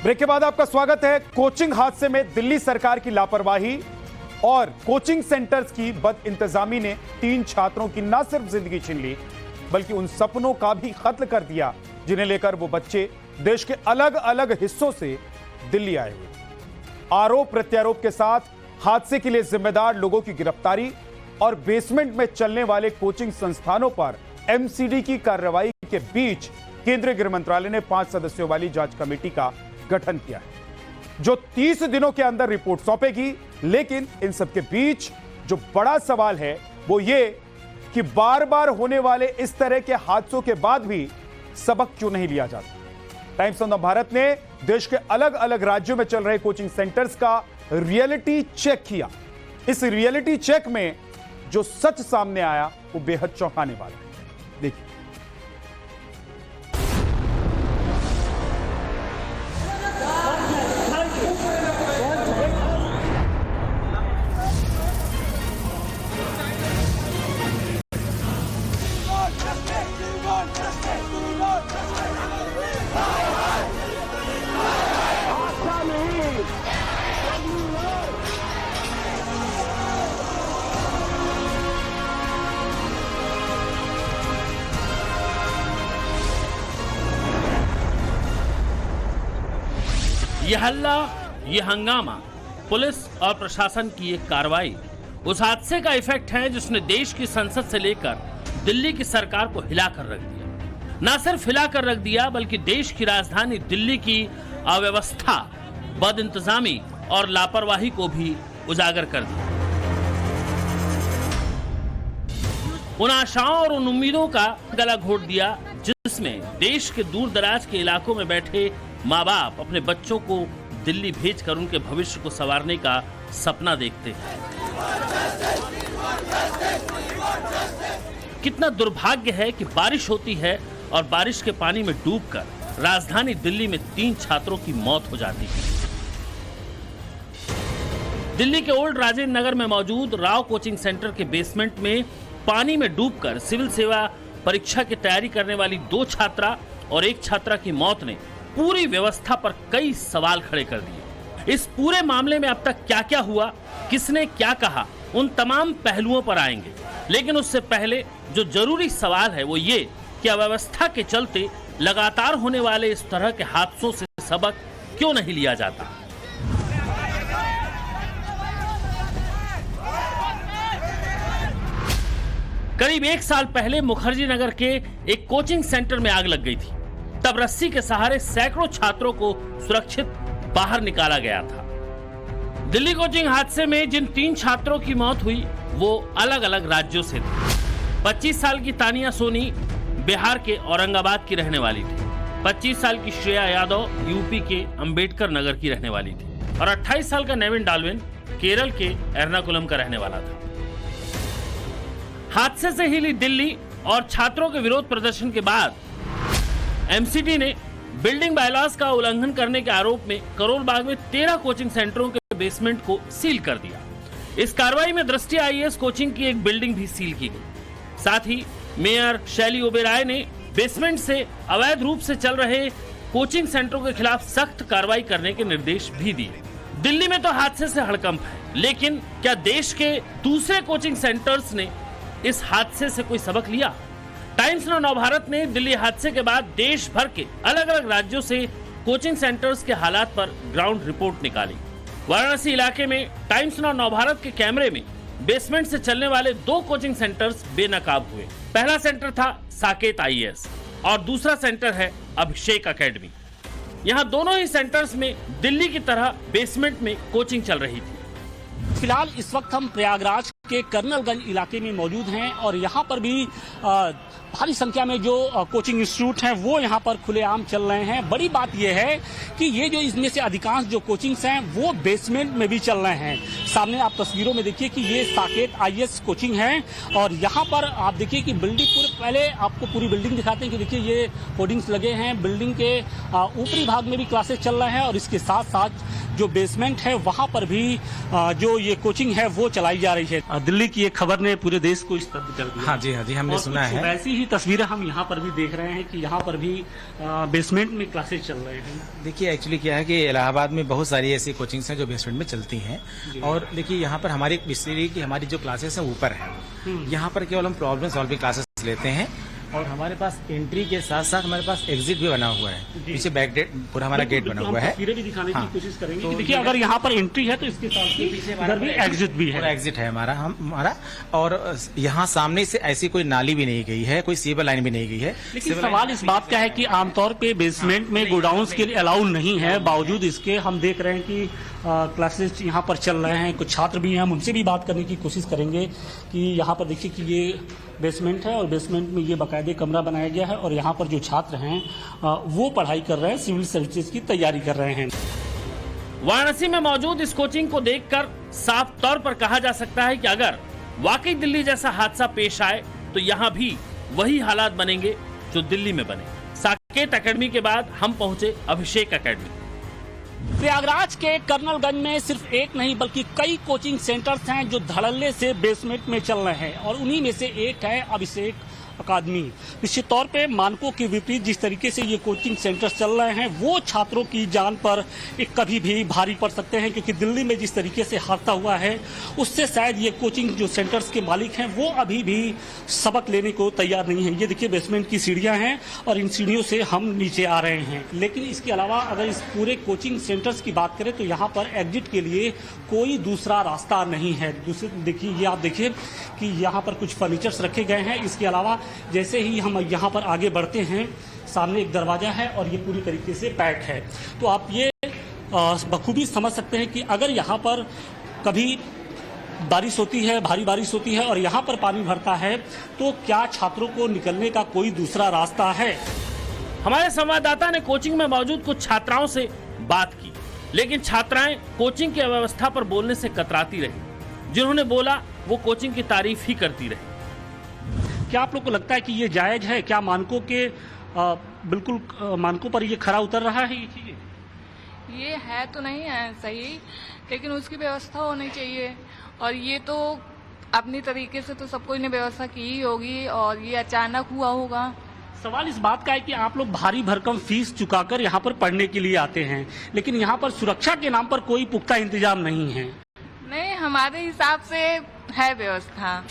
Break के बाद आपका स्वागत है। कोचिंग हादसे में दिल्ली सरकार की लापरवाही और कोचिंग सेंटर्स की बदइंतजामी ने 3 छात्रों की न सिर्फ जिंदगी छीन ली बल्कि उन सपनों का भी कत्ल कर दिया जिन्हें लेकर वो बच्चे देश के अलग अलग हिस्सों से दिल्ली आए हुए। आरोप प्रत्यारोप के साथ हादसे के लिए जिम्मेदार लोगों की गिरफ्तारी और बेसमेंट में चलने वाले कोचिंग संस्थानों पर एमसीडी की कार्रवाई के बीच केंद्रीय गृह मंत्रालय ने 5 सदस्यों वाली जांच कमेटी का गठन किया है जो 30 दिनों के अंदर रिपोर्ट सौंपेगी। लेकिन इन सबके बीच जो बड़ा सवाल है वो ये कि बार बार होने वाले इस तरह के हादसों के बाद भी सबक क्यों नहीं लिया जाता। टाइम्स ऑफ भारत ने देश के अलग अलग राज्यों में चल रहे कोचिंग सेंटर्स का रियलिटी चेक किया। इस रियलिटी चेक में जो सच सामने आया वो बेहद चौंकाने वाला है। देखिए। ये हल्ला, ये हंगामा, पुलिस और प्रशासन की एक कार्रवाई उस हादसे का इफेक्ट है जिसने देश की संसद से लेकर दिल्ली की सरकार को हिलाकर रख दिया। न सिर्फ हिलाकर रख दिया बल्कि देश की राजधानी दिल्ली की अव्यवस्था, बदइंतजामी और लापरवाही को भी उजागर कर दिया। उन आशाओं और उन उम्मीदों का गला घोट दिया जिसमें देश के दूर दराज के इलाकों में बैठे माँ बाप अपने बच्चों को दिल्ली भेजकर उनके भविष्य को संवारने का सपना देखते हैं। कितना दुर्भाग्य है कि बारिश होती है और बारिश के पानी में डूबकर राजधानी दिल्ली में 3 छात्रों की मौत हो जाती है। दिल्ली के ओल्ड राजेंद्र नगर में मौजूद राव कोचिंग सेंटर के बेसमेंट में पानी में डूबकर सिविल सेवा परीक्षा की तैयारी करने वाली 2 छात्रा और 1 छात्रा की मौत ने पूरी व्यवस्था पर कई सवाल खड़े कर दिए। इस पूरे मामले में अब तक क्या क्या हुआ, किसने क्या कहा, उन तमाम पहलुओं पर आएंगे। लेकिन उससे पहले जो जरूरी सवाल है वो ये कि अव्यवस्था के चलते लगातार होने वाले इस तरह के हादसों से सबक क्यों नहीं लिया जाता। करीब 1 साल पहले मुखर्जी नगर के एक कोचिंग सेंटर में आग लग गई थी। तब रस्सी के सहारे सैकड़ों छात्रों को सुरक्षित बाहर निकाला गया था। दिल्ली कोचिंग हादसे में जिन 3 छात्रों की मौत हुई वो अलग अलग राज्यों से थे। 25 साल की तानिया सोनी बिहार के औरंगाबाद की रहने वाली थी। 25 साल की श्रेया यादव यूपी के अंबेडकर नगर की रहने वाली थी और 28 साल का नेविन डाल्विन केरल के एर्नाकुलम का रहने वाला था। हादसे से हिली दिल्ली और छात्रों के विरोध प्रदर्शन के बाद एमसीडी ने बिल्डिंग बायलॉज का उल्लंघन करने के आरोप में करोल बाग में 13 कोचिंग सेंटरों के बेसमेंट को सील कर दिया। इस कार्रवाई में दृष्टि आईएएस कोचिंग की एक बिल्डिंग भी सील की गई। साथ ही मेयर शैली ओबेरॉय ने बेसमेंट से अवैध रूप से चल रहे कोचिंग सेंटरों के खिलाफ सख्त कार्रवाई करने के निर्देश भी दिए। दिल्ली में तो हादसे से हड़कंप है, लेकिन क्या देश के दूसरे कोचिंग सेंटर्स ने इस हादसे से कोई सबक लिया? टाइम्स नव भारत ने दिल्ली हादसे के बाद देश भर के अलग अलग राज्यों से कोचिंग सेंटर्स के हालात पर ग्राउंड रिपोर्ट निकाली। वाराणसी इलाके में टाइम्स नव भारत के कैमरे में बेसमेंट से चलने वाले 2 कोचिंग सेंटर्स बेनकाब हुए। पहला सेंटर था साकेत आईएएस और दूसरा सेंटर है अभिषेक एकेडमी। यहाँ दोनों ही सेंटर्स में दिल्ली की तरह बेसमेंट में कोचिंग चल रही थी। फिलहाल इस वक्त हम प्रयागराज के कर्नलगंज इलाके में मौजूद हैं और यहाँ पर भी भारी संख्या में जो कोचिंग इंस्टीट्यूट हैं वो यहाँ पर खुलेआम चल रहे हैं। बड़ी बात यह है कि ये जो इसमें से अधिकांश जो कोचिंग्स हैं वो बेसमेंट में भी चल रहे हैं। सामने आप तस्वीरों में देखिए कि ये साकेत आईएएस कोचिंग है और यहाँ पर आप देखिए कि बिल्डिंग पहले आपको पूरी बिल्डिंग दिखाते हैं कि देखिए ये होर्डिंग्स लगे हैं। बिल्डिंग के ऊपरी भाग में भी क्लासेस चल रहे हैं और इसके साथ साथ जो बेसमेंट है वहाँ पर भी जो ये कोचिंग है वो चलाई जा रही है। दिल्ली की एक खबर ने पूरे देश को स्तब्ध कर दिया। हाँ जी हमने सुना है। वैसी ही तस्वीरें हम यहाँ पर भी देख रहे हैं कि यहाँ पर भी बेसमेंट में क्लासेस चल रहे हैं। देखिए एक्चुअली क्या है कि इलाहाबाद में बहुत सारी ऐसी कोचिंग्स हैं जो बेसमेंट में चलती हैं, और देखिए यहाँ पर हमारी मिस्त्री की हमारी जो क्लासेस हैं ऊपर है, यहाँ पर केवल हम प्रॉब्लम सॉल्विंग क्लासेस लेते हैं, और हमारे पास एंट्री के साथ साथ हमारे पास एग्जिट भी बना हुआ है, पीछे बैक गेट पूरा हमारा गेट बना हुआ है। तस्वीरें भी दिखाने की कोशिश करेंगे। तो देखिए अगर यहाँ पर एंट्री है तो इसके साथ पीछे इधर भी एग्जिट भी है, एग्जिट है हमारा, और यहाँ सामने से ऐसी कोई नाली भी नहीं गई है, कोई सीवर लाइन भी नहीं गई है। लेकिन सवाल इस बात का है कि आमतौर पे बेसमेंट में गोडाउन्स के लिए अलाउ नहीं है, बावजूद इसके हम देख रहे हैं कि क्लासेस यहाँ पर चल रहे हैं। कुछ छात्र भी हैं, हम उनसे भी बात करने की कोशिश करेंगे कि यहाँ पर देखिए कि ये बेसमेंट है और बेसमेंट में ये बाकायदे कमरा बनाया गया है, और यहाँ पर जो छात्र हैं वो पढ़ाई कर रहे हैं, सिविल सर्विसेज की तैयारी कर रहे हैं। वाराणसी में मौजूद इस कोचिंग को देखकर साफ तौर पर कहा जा सकता है कि अगर वाकई दिल्ली जैसा हादसा पेश आए तो यहाँ भी वही हालात बनेंगे जो दिल्ली में बने। साकेत एकेडमी के बाद हम पहुंचे अभिषेक एकेडमी। प्रयागराज के कर्नलगंज में सिर्फ एक नहीं बल्कि कई कोचिंग सेंटर्स हैं जो धड़ल्ले से बेसमेंट में चल रहे हैं, और उन्हीं में से एक है अभिषेक अकादमी। निश्चित तौर पे मानकों के विपरीत जिस तरीके से ये कोचिंग सेंटर्स चल रहे हैं वो छात्रों की जान पर एक कभी भी भारी पड़ सकते हैं, क्योंकि दिल्ली में जिस तरीके से हादसा हुआ है उससे शायद ये कोचिंग जो सेंटर्स के मालिक हैं वो अभी भी सबक लेने को तैयार नहीं है। ये देखिए बेसमेंट की सीढ़ियां हैं और इन सीढ़ियों से हम नीचे आ रहे हैं। लेकिन इसके अलावा अगर इस पूरे कोचिंग सेंटर्स की बात करें तो यहाँ पर एग्जिट के लिए कोई दूसरा रास्ता नहीं है। दूसरे देखिए, ये आप देखिए कि यहाँ पर कुछ फर्नीचर्स रखे गए हैं। इसके अलावा जैसे ही हम यहाँ पर आगे बढ़ते हैं सामने एक दरवाजा है और ये पूरी तरीके से पैक है। तो आप ये बखूबी समझ सकते हैं कि अगर यहाँ पर कभी बारिश होती है, भारी बारिश होती है और यहाँ पर पानी भरता है तो क्या छात्रों को निकलने का कोई दूसरा रास्ता है। हमारे संवाददाता ने कोचिंग में मौजूद कुछ छात्राओं से बात की, लेकिन छात्राएं कोचिंग की अव्यवस्था पर बोलने से कतराती रही। जिन्होंने बोला वो कोचिंग की तारीफ ही करती रही। क्या आप लोग को लगता है कि ये जायज है? क्या मानकों के बिल्कुल मानकों पर ये खरा उतर रहा है ये चीजें? ये है तो नहीं है सही, लेकिन उसकी व्यवस्था होनी चाहिए, और ये तो अपनी तरीके से तो सबको ने व्यवस्था की ही होगी और ये अचानक हुआ होगा। सवाल इस बात का है कि आप लोग भारी भरकम फीस चुकाकर यहाँ पर पढ़ने के लिए आते हैं, लेकिन यहाँ पर सुरक्षा के नाम पर कोई पुख्ता इंतजाम नहीं है। नहीं, हमारे हिसाब से है व्यवस्था।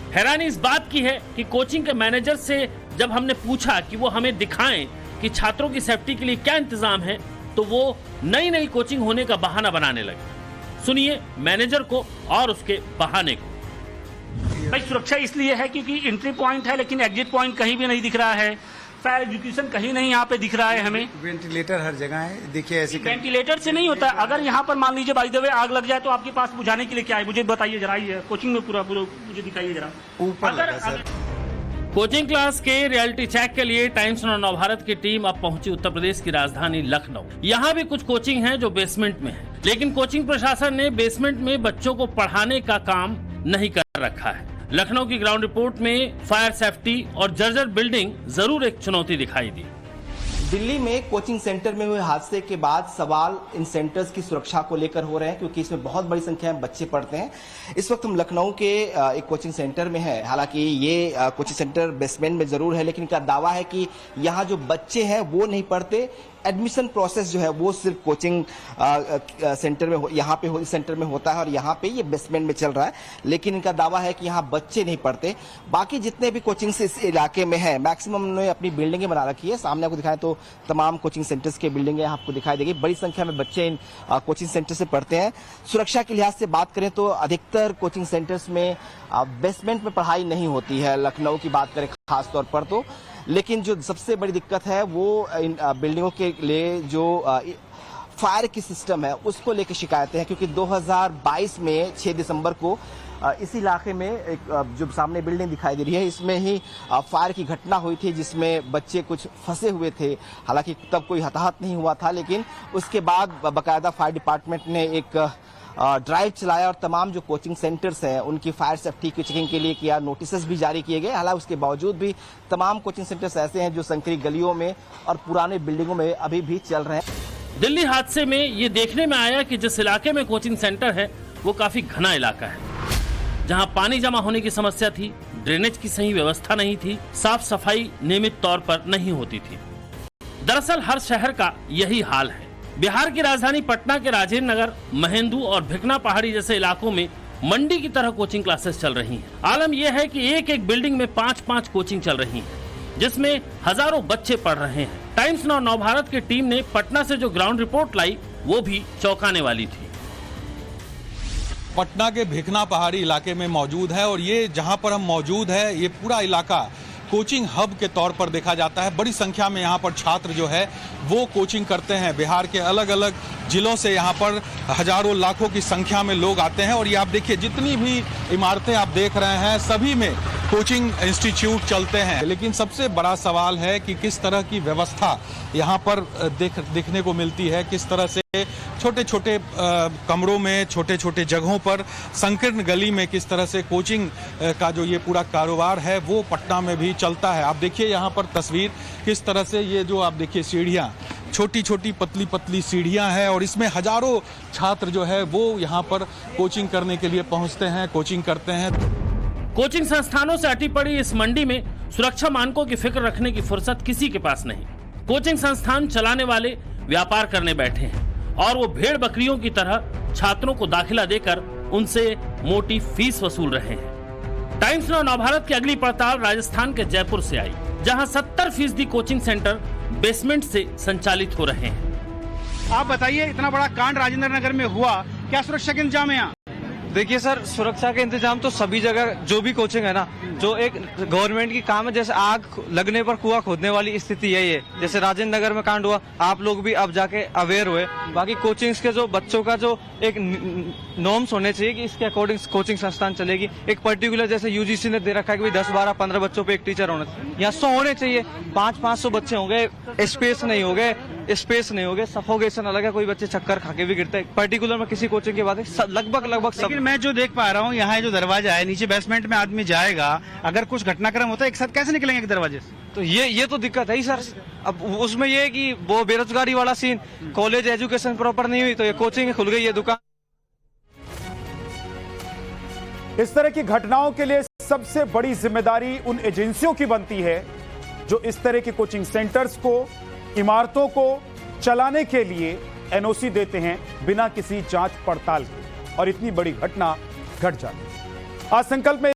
हैरानी इस बात की है कि कोचिंग के मैनेजर से जब हमने पूछा कि वो हमें दिखाएं कि छात्रों की सेफ्टी के लिए क्या इंतजाम है, तो वो नई नई कोचिंग होने का बहाना बनाने लगे। सुनिए मैनेजर को और उसके बहाने को। भाई सुरक्षा इसलिए है क्योंकि एंट्री पॉइंट है, लेकिन एग्जिट पॉइंट कहीं भी नहीं दिख रहा है। फायर एजुकेशन कहीं नहीं यहाँ पे दिख रहा है हमें। वेंटिलेटर हर जगह है, देखिए ऐसे वेंटिलेटर से नहीं होता। अगर यहाँ पर मान लीजिए बाय द वे आग लग जाए तो आपके पास बुझाने के लिए क्या है, मुझे बताइए जरा। ये कोचिंग में पूरा मुझे दिखाइए जरा। ऊपर लगा सर। कोचिंग क्लास के रियलिटी चेक के लिए टाइम्स नवभारत की टीम अब पहुंची उत्तर प्रदेश की राजधानी लखनऊ। यहाँ भी कुछ कोचिंग हैं जो बेसमेंट में है, लेकिन कोचिंग प्रशासन ने बेसमेंट में बच्चों को पढ़ाने का काम नहीं कर रखा है। लखनऊ की ग्राउंड रिपोर्ट में फायर सेफ्टी और जर्जर बिल्डिंग जरूर एक चुनौती दिखाई दी। दिल्ली में कोचिंग सेंटर में हुए हादसे के बाद सवाल इन सेंटर्स की सुरक्षा को लेकर हो रहे हैं, क्योंकि इसमें बहुत बड़ी संख्या में बच्चे पढ़ते हैं। इस वक्त हम लखनऊ के एक कोचिंग सेंटर में हैं। हालांकि ये कोचिंग सेंटर बेसमेंट में जरूर है, लेकिन इनका दावा है कि यहाँ जो बच्चे हैं वो नहीं पढ़ते। एडमिशन प्रोसेस जो है वो सिर्फ कोचिंग सेंटर में यहाँ पे इस सेंटर में होता है और यहाँ पे ये बेसमेंट में चल रहा है, लेकिन इनका दावा है कि यहाँ बच्चे नहीं पढ़ते। बाकी जितने भी कोचिंग इस इलाके में है मैक्सिमम उन्होंने अपनी बिल्डिंगें बना रखी है। सामने आपको दिखाएं तो तमाम कोचिंग सेंटर्स की बिल्डिंगें आपको दिखाई देगी। बड़ी संख्या में बच्चे इन कोचिंग सेंटर से पढ़ते हैं। सुरक्षा के लिहाज से बात करें तो अधिकतर कोचिंग सेंटर्स में बेसमेंट में पढ़ाई नहीं होती है, लखनऊ की बात करें खास तौर पर तो। लेकिन जो सबसे बड़ी दिक्कत है वो इन बिल्डिंगों के लिए जो फायर की सिस्टम है उसको लेकर शिकायतें हैं, क्योंकि 2022 में 6 दिसंबर को इस इलाके में एक जो सामने बिल्डिंग दिखाई दे रही है इसमें ही फायर की घटना हुई थी, जिसमें बच्चे कुछ फंसे हुए थे। हालांकि तब कोई हताहत नहीं हुआ था, लेकिन उसके बाद बाकायदा फायर डिपार्टमेंट ने एक ड्राइव चलाया और तमाम जो कोचिंग सेंटर्स हैं उनकी फायर सेफ्टी की चेकिंग के लिए किया। नोटिस भी जारी किए गए। हालांकि उसके बावजूद भी तमाम कोचिंग सेंटर्स ऐसे हैं जो संकरी गलियों में और पुराने बिल्डिंगों में अभी भी चल रहे हैं। दिल्ली हादसे में ये देखने में आया कि जिस इलाके में कोचिंग सेंटर है वो काफी घना इलाका है, जहां पानी जमा होने की समस्या थी, ड्रेनेज की सही व्यवस्था नहीं थी, साफ सफाई नियमित तौर पर नहीं होती थी। दरअसल हर शहर का यही हाल है। बिहार की राजधानी पटना के राजेंद्र नगर, महेंदु और भिकना पहाड़ी जैसे इलाकों में मंडी की तरह कोचिंग क्लासेस चल रही हैं। आलम यह है कि एक एक बिल्डिंग में 5-5 कोचिंग चल रही हैं, जिसमें हजारों बच्चे पढ़ रहे हैं। टाइम्स नाउ नवभारत की टीम ने पटना से जो ग्राउंड रिपोर्ट लाई वो भी चौंकाने वाली थी। पटना के भिकना पहाड़ी इलाके में मौजूद है और ये जहां पर हम मौजूद है ये पूरा इलाका कोचिंग हब के तौर पर देखा जाता है। बड़ी संख्या में यहाँ पर छात्र जो है वो कोचिंग करते हैं। बिहार के अलग अलग जिलों से यहाँ पर हजारों लाखों की संख्या में लोग आते हैं और ये आप देखिए जितनी भी इमारतें आप देख रहे हैं सभी में कोचिंग इंस्टीट्यूट चलते हैं। लेकिन सबसे बड़ा सवाल है कि किस तरह की व्यवस्था यहाँ पर देखने को मिलती है, किस तरह से छोटे छोटे कमरों में, छोटे छोटे जगहों पर, संकीर्ण गली में किस तरह से कोचिंग का जो ये पूरा कारोबार है वो पटना में भी चलता है। आप देखिए यहाँ पर तस्वीर किस तरह से, ये जो आप देखिए सीढ़ियाँ, छोटी छोटी पतली पतली सीढ़ियाँ हैं और इसमें हजारों छात्र जो है वो यहाँ पर कोचिंग करने के लिए पहुँचते हैं, कोचिंग करते हैं। कोचिंग संस्थानों से अटी पड़ी इस मंडी में सुरक्षा मानकों की फिक्र रखने की फुर्सत किसी के पास नहीं। कोचिंग संस्थान चलाने वाले व्यापार करने बैठे हैं और वो भेड़ बकरियों की तरह छात्रों को दाखिला देकर उनसे मोटी फीस वसूल रहे हैं। टाइम्स नाउ नवभारत की अगली पड़ताल राजस्थान के जयपुर से आई, जहां 70% कोचिंग सेंटर बेसमेंट से संचालित हो रहे हैं। आप बताइए, इतना बड़ा कांड राजेंद्र नगर में हुआ, क्या सुरक्षा के इंतजाम है यहाँ? देखिए सर, सुरक्षा के इंतजाम तो सभी जगह जो भी कोचिंग है ना, जो एक गवर्नमेंट की काम है, जैसे आग लगने पर कुआं खोदने वाली स्थिति यही है। जैसे राजेंद्र नगर में कांड हुआ, आप लोग भी अब जाके अवेयर हुए। बाकी कोचिंग्स के जो बच्चों का जो एक नॉर्म्स होने चाहिए कि इसके अकॉर्डिंग कोचिंग संस्थान चलेगी। एक पर्टिकुलर जैसे यूजीसी ने दे रखा है कि 10, 12, 15 बच्चों पे एक टीचर होना चाहिए। यहाँ 100 होने चाहिए, 500 बच्चे होंगे, स्पेस नहीं हो गए, सफोकेशन अलग है, कोई बच्चे चक्कर खा के भी गिरते हैं। पर्टिकुलर में किसी कोचिंग की बात है, लगभग सब। लेकिन मैं जो देख पा रहा हूँ यहाँ जो दरवाजा है, नीचे बेसमेंट में आदमी जाएगा, अगर कुछ घटनाक्रम होता है एक साथ कैसे निकलेंगे एक दरवाजे से? तो ये तो दिक्कत है ही सर। अब उसमें ये है कि वो बेरोजगारी वाला सीन, कॉलेज एजुकेशन प्रॉपर नहीं हुई तो ये कोचिंग खुल गई, ये दुकान। इस तरह की घटनाओं के लिए सबसे बड़ी जिम्मेदारी उन एजेंसियों की बनती है जो इस तरह के कोचिंग सेंटर्स को, इमारतों को चलाने के लिए एनओसी देते हैं बिना किसी जांच पड़ताल के, और इतनी बड़ी घटना घट जाती है। आज संकल्प में